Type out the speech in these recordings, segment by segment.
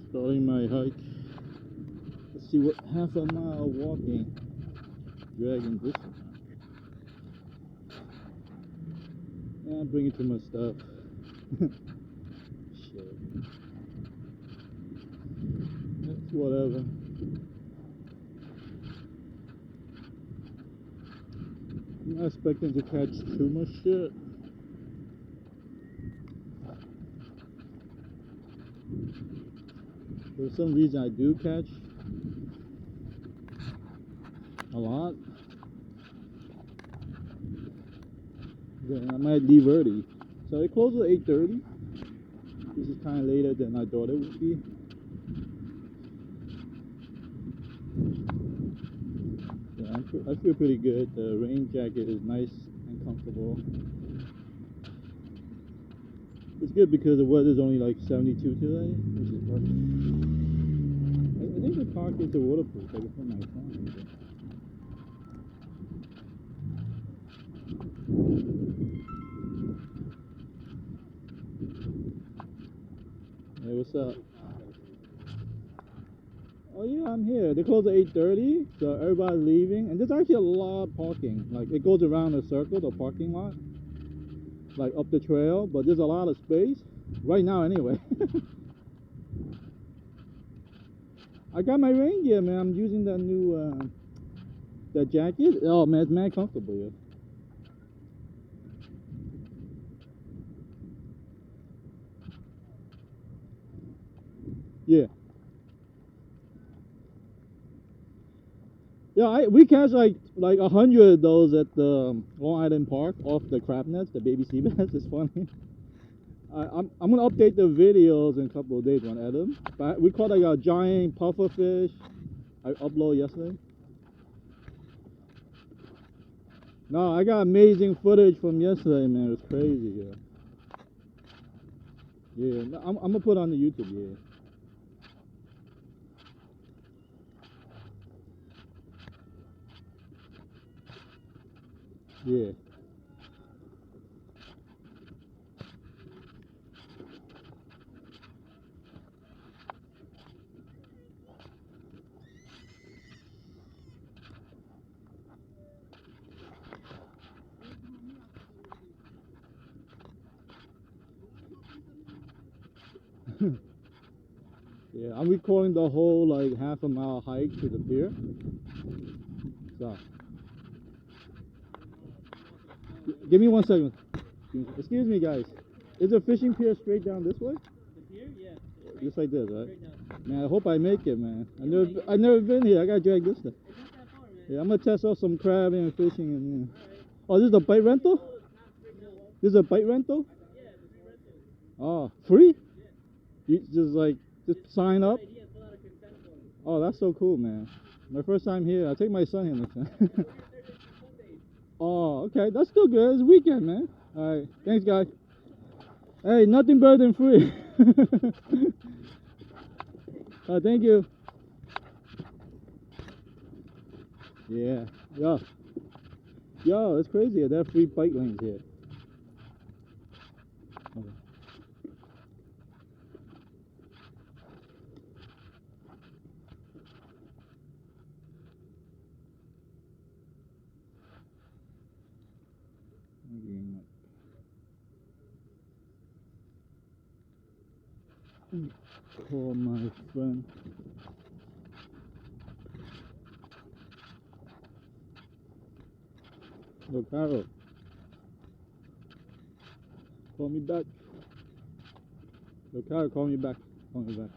Starting my hike. Let's see what half a mile walking dragging this one. Yeah, bring it to my stuff. Shit. It's whatever. I'm not expecting to catch too much shit. For some reason I do catch a lot. Then I might leave early. So it closes at 8:30. This is kind of later than I thought it would be. Yeah, I feel pretty good. The rain jacket is nice and comfortable. It's good because the weather is only like 72 today, which is perfect. I think the park is waterproof. I can put my phone in there. Hey, what's up? Oh yeah, I'm here. They close at 8:30, so everybody's leaving, and there's actually a lot of parking. Like it goes around a circle, the parking lot, like up the trail, but there's a lot of space right now anyway. I got my rain gear, man. I'm using that new that jacket. Oh man, it's mad comfortable here. Yeah. Yeah, we catch like 100 of those at the Long Island Park off the crab nest, the baby sea bass. It's funny. I'm gonna update the videos in a couple of days when I edit them. But we caught like a giant puffer fish. I uploaded yesterday. No, I got amazing footage from yesterday, man. It was crazy. Yeah. Yeah, I'm gonna put it on the YouTube. Yeah. Yeah. Yeah, I'm recording the whole like half a mile hike to the pier. So, give me 1 second. Excuse me, guys. Is the fishing pier straight down this way? The pier, yeah. Just like this, right? Straight down. Man, I hope I make it, man. I've never been here. I gotta drag this stuff. It's not that far, man. Yeah, I'm gonna test out some crabbing and fishing and. Oh, this is a bite rental? This is a bite rental? Yeah, it's a rental. Oh, free? You just sign up? Yeah, fill out a consent form. Oh, that's so cool, man. My first time here. I'll take my son here next time. Oh, okay. That's still good. It's a weekend, man. All right. Thanks, guys. Hey, nothing better than free. Thank you. Yeah. Yo, it's crazy. They have free bike lanes here. Okay. Call my friend. Yo, Carol. Call me back. Yo, Carol, call me back. Call me back.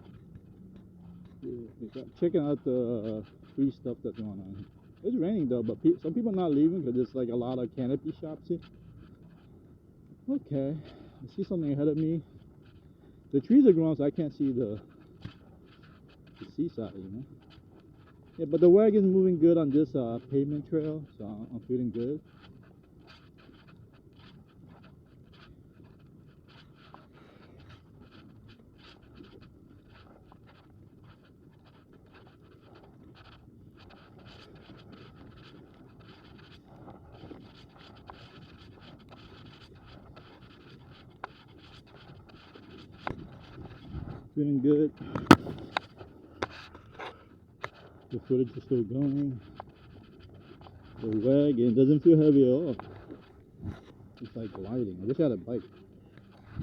Yeah, checking out the free stuff that's going on. It's raining though, but some people are not leaving because there's like a lot of canopy shops here. Okay, I see something ahead of me. The trees are growing, so I can't see the seaside, you know. Yeah, but the wagon's moving good on this pavement trail, so I'm feeling good. Feeling good. The footage is still going. The wagon doesn't feel heavy at all. It's like gliding. I wish I had a bike.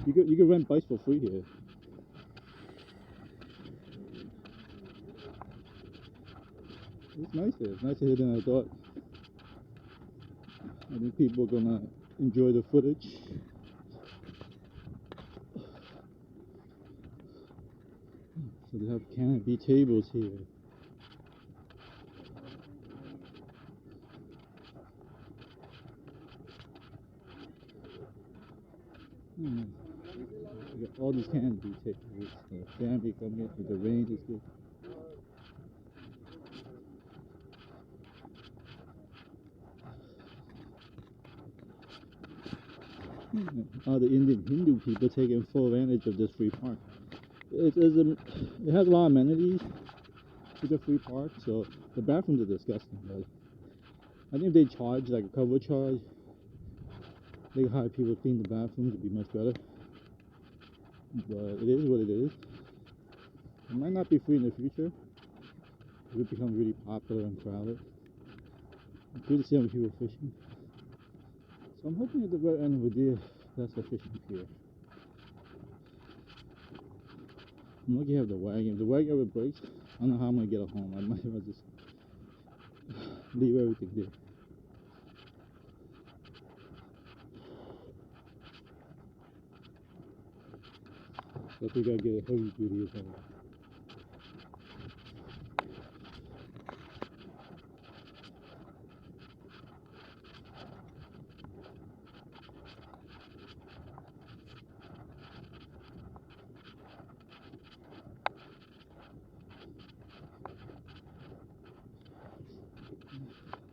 You could rent bikes for free here. It's nice here. It's nicer here than I thought. I think people are gonna enjoy the footage. So they have canopy tables here. You got all these canopy tables. The family coming in with the range is good. All the Indian Hindu people taking full advantage of this free park. It has a lot of amenities. It's a free park, so the bathrooms are disgusting. But I think if they charge like a cover charge, they hire people to clean the bathrooms, it'd be much better. But it is what it is. It might not be free in the future. If it becomes really popular and crowded. It's good to see how many people fishing. So I'm hoping at the very end of the day, that's the fishing pier. I'm lucky I have the wagon. If the wagon ever breaks, I don't know how I'm gonna get it home. I might as well just leave everything there. So I think I get a heavy duty as well.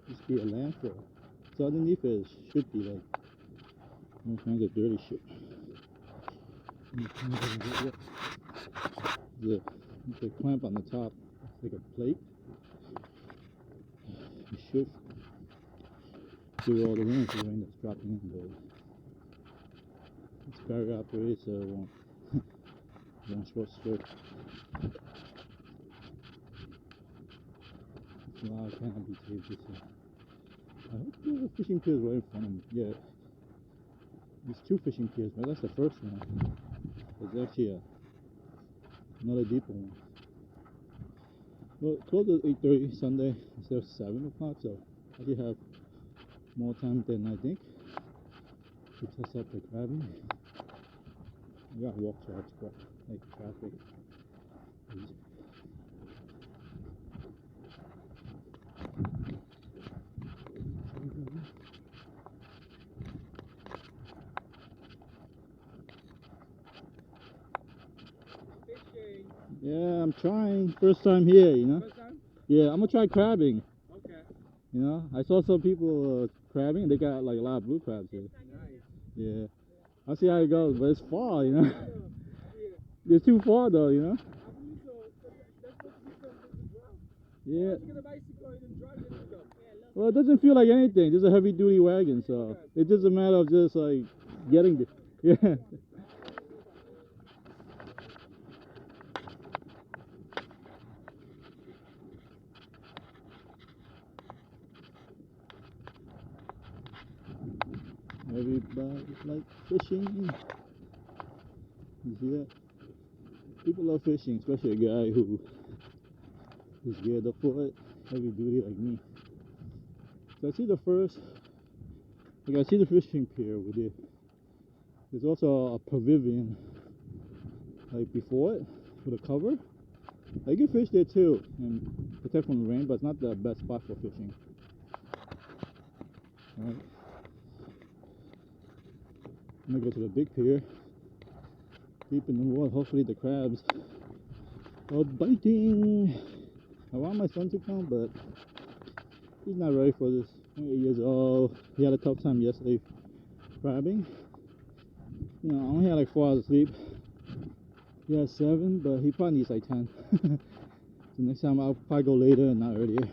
Used to be a landfill. So underneath it should be like all kinds of dirty shit. The clamp on the top, it's like a plate. You should do all the rain for the rain that's dropping in, but it's battery operated, so it won't short circuit. There's a lot of canopy tables here. I hope the fishing pier is right in front of me. Yeah, there's two fishing piers, but that's the first one. There's actually another deeper one. Well, it closed at 8:30 Sunday instead of 7 o'clock, so I should have more time than I think to test out the crabbing. I got walk tracks, but like traffic. Yeah, I'm trying. First time here, you know? First time? Yeah, I'm gonna try crabbing. Okay. You know, I saw some people crabbing, and they got like a lot of blue crabs here. Nice. Yeah, I'll see how it goes, but it's far, you know? It's too far though, you know? I believe so. That's supposed to be something to drive. Yeah. You get a bicycle and then drive it and go. Well, it doesn't feel like anything. It's a heavy duty wagon, so it's just a matter of just like getting there. Yeah. Everybody like fishing. You see that? People love fishing, especially a guy who is geared up for it, heavy duty like me. So I see the fishing pier over there. There's also a pavilion like before it with a cover. I can fish there too and protect from the rain, but it's not the best spot for fishing. Alright. I'm gonna go to the big pier, deep in the water. Hopefully the crabs are biting. I want my son to come, but he's not ready for this. 8 years old. He had a tough time yesterday crabbing. You know, I only had like 4 hours of sleep. He had 7, but he probably needs like 10. So next time I'll probably go later and not earlier.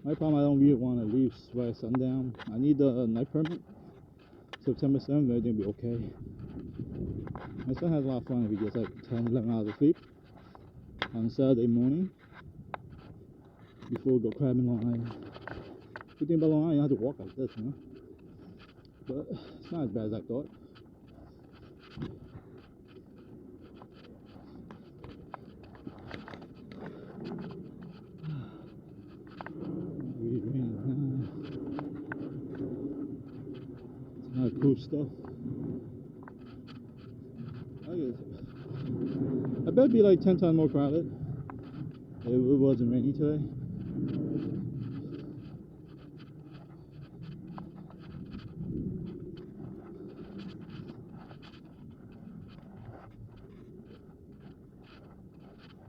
My problem, I don't really want to leave right at sundown. I need the night permit. September 7th, everything will be okay. My son has a lot of fun if he gets like 10, 11 hours of sleep on Saturday morning. before we go crabbing Long Island. Good thing about Long Island, you don't have to walk like this, you know? But it's not as bad as I thought. It's not cool stuff. I bet it'd be like 10 times more crowded if it wasn't rainy today.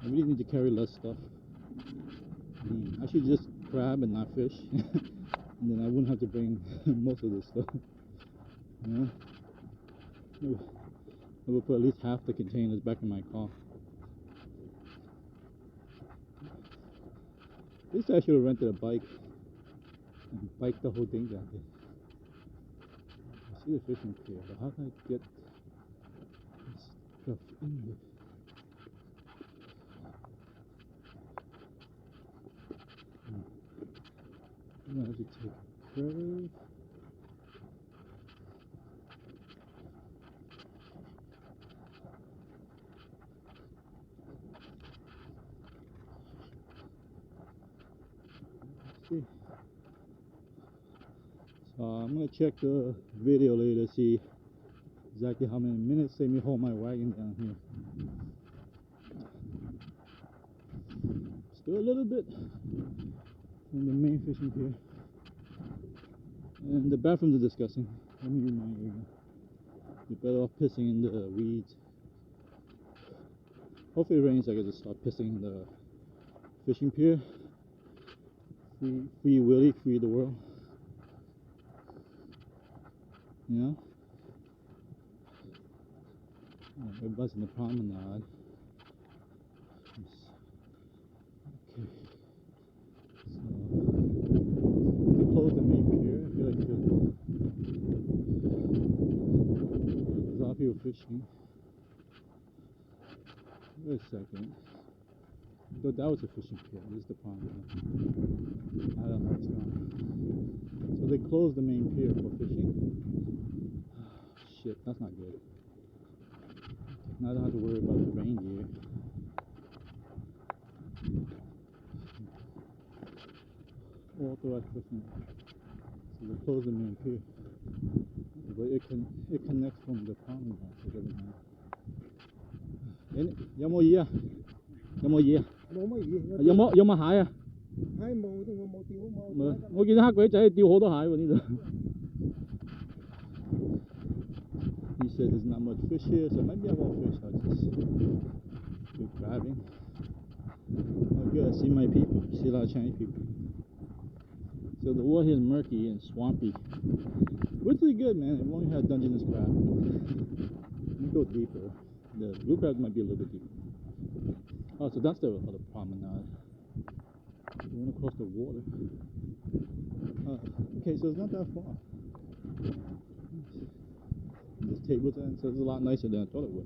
I really need to carry less stuff. I should just crab and not fish, and then I wouldn't have to bring most of this stuff. Yeah. I would put at least half the containers back in my car. At least I should have rented a bike and biked the whole thing down here. I see the fishing pier, but how can I get this stuff in here? I'm gonna have to take a curve. So I'm gonna check the video later to see exactly how many minutes they me hold my wagon down here. Still a little bit from the main fishing pier. And the bathrooms are disgusting. Let me remind you. You're better off pissing in the weeds. Hopefully it rains, I can just start pissing in the fishing pier. Free Willy, free the world. You know? Everybody's in the promenade. Okay. So, they closed the main pier. I feel like there's a lot of people fishing. Wait a second. I thought that was a fishing pier. This is the promenade. I don't know what's going on. So they closed the main pier for fishing. Shit, that's not good. Now I don't have to worry about the reindeer. Authorized fishing. So they closed the main pier. But it connects from the promenade, so it doesn't matter. 有冇魚啊？有冇魚啊？冇乜魚。有冇蟹啊？唉，冇，我冇釣，冇。我見到黑鬼仔釣好多蟹喎呢度。He said there's not much fish here, so maybe I won't fish. I'll just do crabbing. Oh good, I see my people. I see a lot of Chinese people. So the water here is murky and swampy. Which is good, man. I've only had Dungeness crab. Let me go deeper. The blue crabs might be a little bit deeper. Oh, so that's the other promenade. We went across the water. Okay, so it's not that far. This table's in, so it's a lot nicer than I thought it was.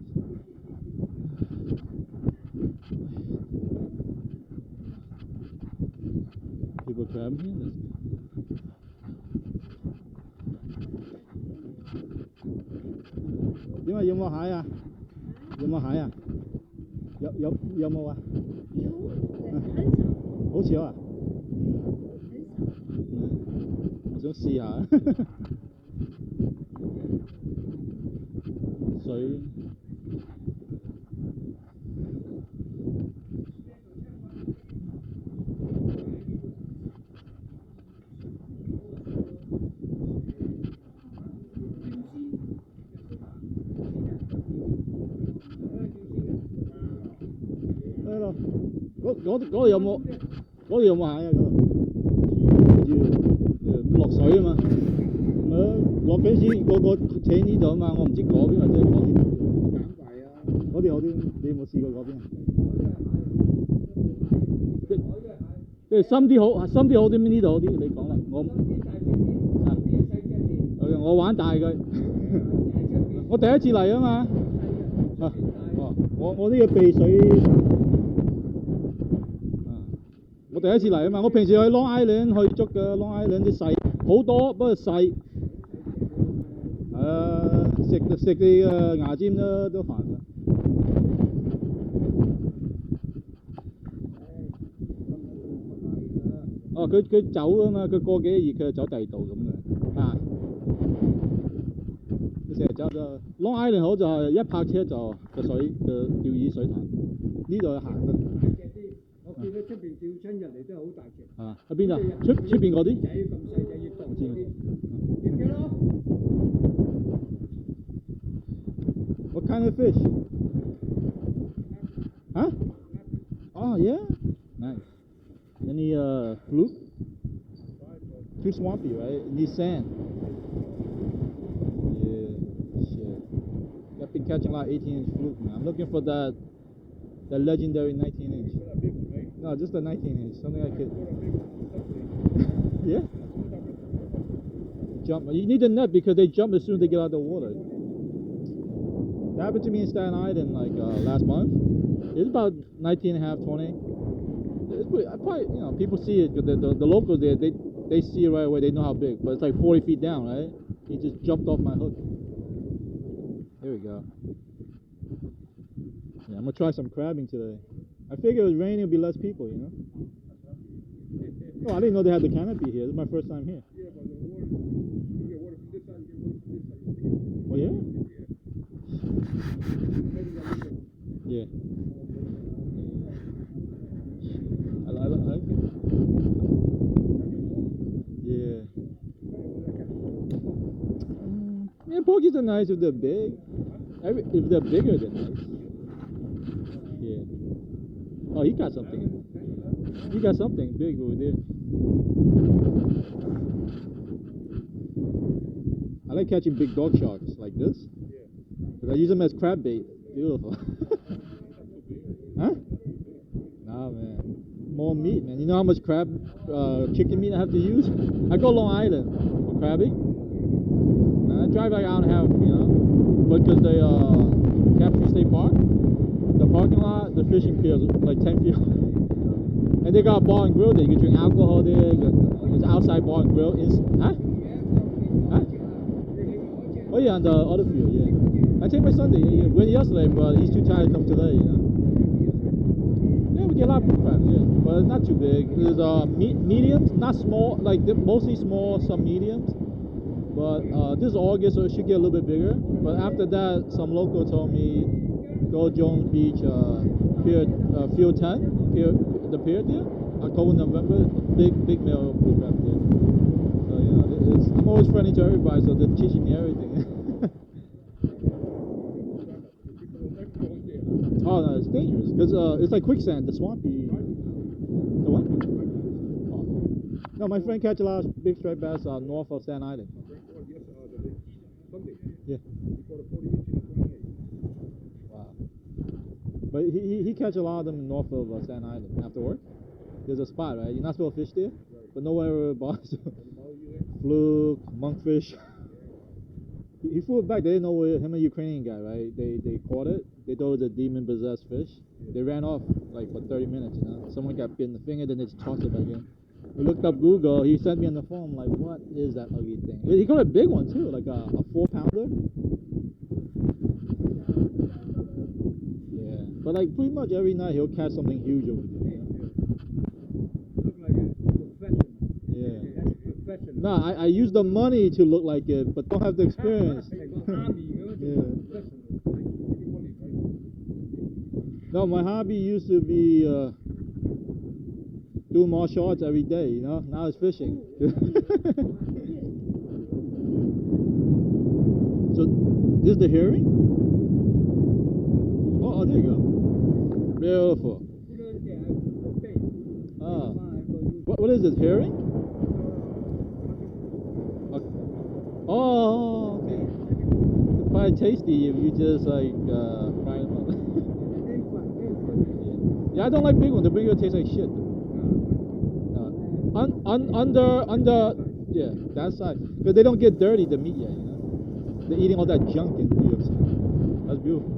People crabbing here? That's good. Điểm ơi,有冇蟹啊？有冇蟹啊？有冇啊？好少啊？我想試下。水。嗰度有冇？嗰度有冇蟹啊？落水啊嘛，落幾時個個請呢度啊嘛，我唔知嗰邊或者嗰邊。減貴啊！嗰邊好啲，你有冇試過嗰邊啊？即係深啲好，深啲好啲，呢度好啲？你講啦，我玩大佢，我第一次嚟啊嘛。我呢個避水。我第一次嚟啊嘛，我平時去 Long Island 去捉嘅 Long Island 啲細好多，不過細。食啲牙尖都煩啊。哦，佢走啊嘛，佢過幾個月佢就走第二度咁嘅。啊，佢成日走咗 Long Island 好就係一泊車就個水嘅釣魚水塘，呢度行得。我見到出邊釣親人嚟都係好大隻。啊，喺邊啊？出邊嗰啲？仔咁細隻要當啲，點嘅咯？ What kind of fish? Huh? Oh yeah, nice. Any fluke? Too swampy, right? It needs sand. Yeah, shit. I've been catching a lot of 18-inch fluke, man. I'm looking for that legendary 19-inch. No, just a 19-inch, something I could. Yeah. Jump. You need a net because they jump as soon as they get out of the water. That happened to me in Staten Island like last month. It's about 19 and a half, 20. It's pretty, probably, you know, people see it. The locals there, they see it right away. They know how big, but it's like 40 feet down, right? He just jumped off my hook. There we go. Yeah, I'm gonna try some crabbing today. I figured it was raining, it'd be less people, you know. Oh, I didn't know they had the canopy here. This is my first time here. Oh yeah. Yeah. I like it. Yeah. Yeah, porkies are nice if they're big. If they're bigger, they're nice. Yeah. Oh, he got something. He got something big over there. I like catching big dog sharks like this. Because I use them as crab bait. Beautiful. Huh? Nah, man. More meat, man. You know how much chicken meat I have to use? I go Long Island for crabbing. And I drive like an hour and a half, you know. But because the Crab State Park, the parking lot, the fishing pier is like 10 feet. And they got a bar and grill there. You can drink alcohol there. It's outside bar and grill. Huh? Huh? Oh yeah, on the other field, yeah. I take my Sunday. Yeah. Went yesterday, but he's too tired to come today, you know. Yeah, we get a lot of crab, yeah, but it's not too big. There's mediums, not small, like mostly small, some mediums. But this is August, so it should get a little bit bigger. But after that, some local told me go Jones Beach, Pier, Field 10, the pier there. October, November, big male blue crab there. So you know, I'm always friendly to everybody, so they're teaching me everything. Oh no, it's dangerous because it's like quicksand, the swampy. The what? Oh. No, my friend catch a lot of big striped bass north of Staten Island. Yeah. Wow. But he catch a lot of them north of Staten Island after work. There's a spot, right? You're not supposed to fish there, but nowhere bothers you. Fluke, monkfish. He flew it back. They didn't know where him, a Ukrainian guy, right? They caught it. They thought it was a demon-possessed fish. They ran off like for 30 minutes, you know. Someone got bit in the finger, then they just tossed it back in. We looked up Google. He sent me on the phone like, what is that ugly thing? He got a big one too, like a 4-pounder. Yeah, but like pretty much every night he'll catch something huge over there. You know? Look like a professional. Yeah. That's professional. No, I use the money to look like it, but don't have the experience. Yeah. No, my hobby used to be doing martial arts every day, you know. Now it's fishing. So, this is the herring? Oh, there you go. Beautiful. Ah. What is this, herring? Oh, okay. It's probably tasty if you just like fry them up. Yeah, I don't like big ones. The big ones taste like shit. Under, yeah, that side. Because they don't get dirty, the meat yet, you know. They're eating all that junk in the That's beautiful.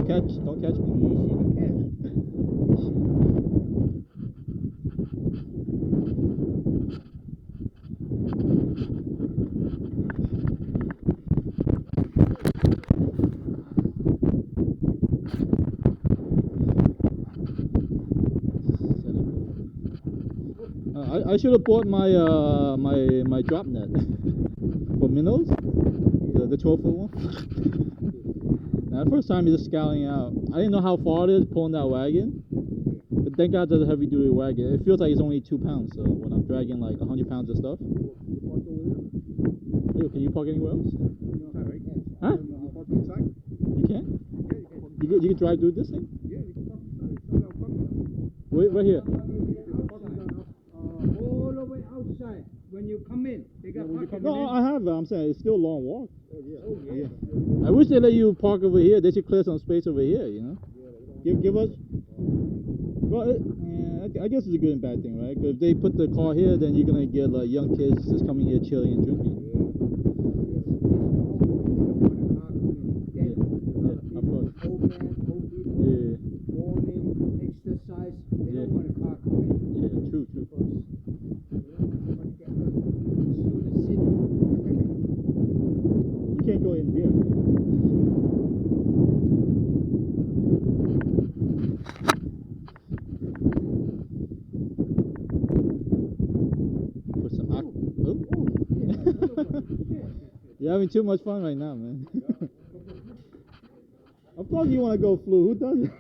Don't catch me. I should have bought my my drop net for minnows, the 12-foot one. Now, the first time you're just scouting out. I didn't know how far it is pulling that wagon, but thank God there's a heavy duty wagon. It feels like it's only 2 pounds. So when I'm dragging like 100 pounds of stuff. Yo, can you park anywhere else? Huh? You can? You can drive through this thing? Yeah, you can park inside. Wait, right here. All the way outside. When you come in, they got parking. No, I have. I'm saying it's still a long walk. Oh, yeah. I wish they let you park over here. They should clear some space over here, you know? Give us... Well, I guess it's a good and bad thing, right? 'Cause if they put the car here, then you're going to get like young kids just coming here chilling and drinking. Of course. Old man, old people, morning, exercise, they don't want a car coming. Yeah, true. Because they don't want to get hurt. Through the city. You can't go in there. Put some You're having too much fun right now, man. Of course you want to go flu. Who doesn't?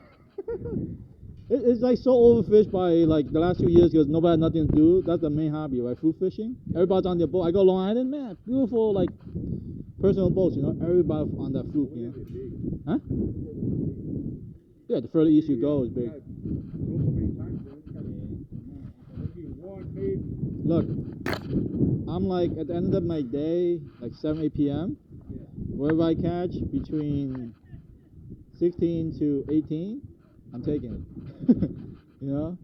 It's like so overfished by like the last few years because nobody had nothing to do. That's the main hobby, right? Fruit fishing. Everybody's on their boat. I go Long Island, man. Beautiful, like personal boats. You know, everybody on that fruit. You know? Huh? Yeah, the further east you go, it's big. Look, I'm like at the end of my day, like 7, 8 p.m. Wherever I catch between 16 to 18, I'm taking it. You know?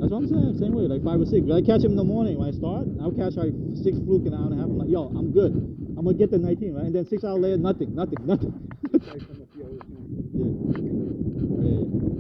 That's what I'm saying. Same way, like 5 or 6. But I catch them in the morning when I start. I'll catch like 6 fluke in an hour and a half. I'm like, yo, I'm good. I'm gonna get the 19, right? And then 6 hours later, nothing. Yeah.